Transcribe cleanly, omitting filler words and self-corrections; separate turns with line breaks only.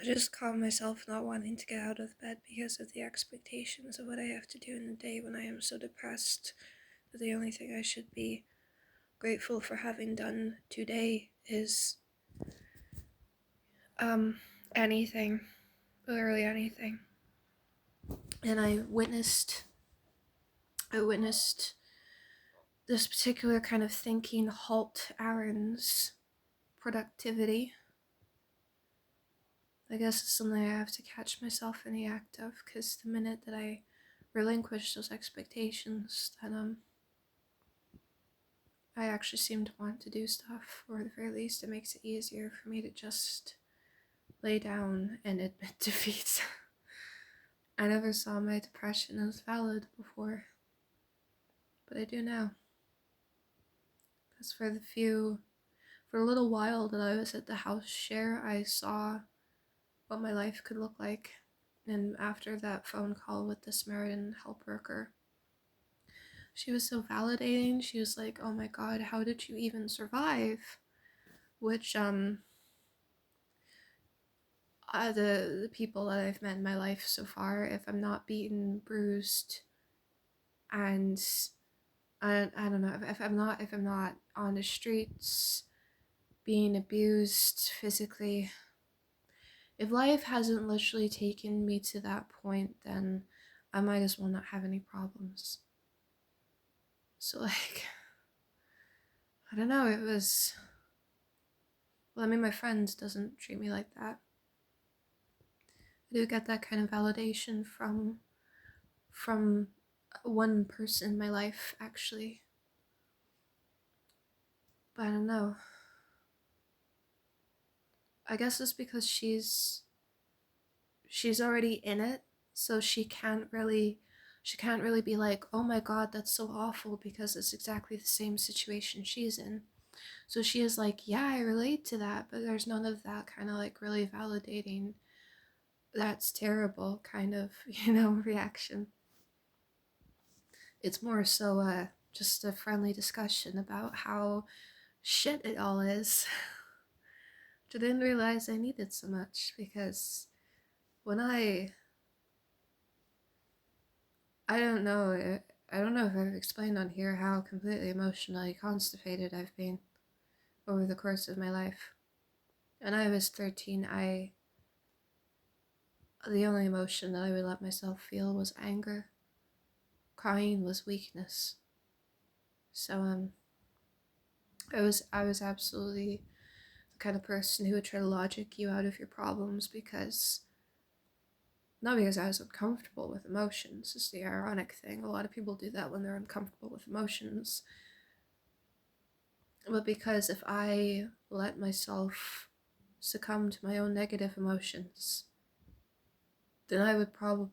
I just caught myself not wanting to get out of bed because of the expectations of what I have to do in the day when I am so depressed that the only thing I should be grateful for having done today is anything, literally anything. And I witnessed this particular kind of thinking halt Aaron's productivity. I guess it's something I have to catch myself in the act of, because the minute that I relinquish those expectations, then I actually seem to want to do stuff, or at the very least it makes it easier for me to just lay down and admit defeat. I never saw my depression as valid before, but I do now. Because for a little while that I was at the house share, I saw what my life could look like. And after that phone call with the Samaritan help worker, she was so validating. She was like, "Oh my God, how did you even survive?" Which the people that I've met in my life so far, if I'm not beaten, bruised, and I don't know, if I'm not on the streets being abused physically, if life hasn't literally taken me to that point, then I might as well not have any problems. So like, I don't know, it was, well, I mean, my friend doesn't treat me like that. I do get that kind of validation from one person in my life, actually. But I don't know. I guess it's because she's already in it, so she can't really be like, "Oh my God, that's so awful," because it's exactly the same situation she's in. So she is like, "Yeah, I relate to that," but there's none of that kind of like really validating, "That's terrible," kind of, reaction. It's more so just a friendly discussion about how shit it all is. Which I didn't realize I needed so much, because when I don't know, I don't know if I've explained on here how completely emotionally constipated I've been over the course of my life. When I was 13, the only emotion that I would let myself feel was anger. Crying was weakness. So I was absolutely the kind of person who would try to logic you out of your problems, not because I was uncomfortable with emotions. It's the ironic thing. A lot of people do that when they're uncomfortable with emotions. But because if I let myself succumb to my own negative emotions, then I would probably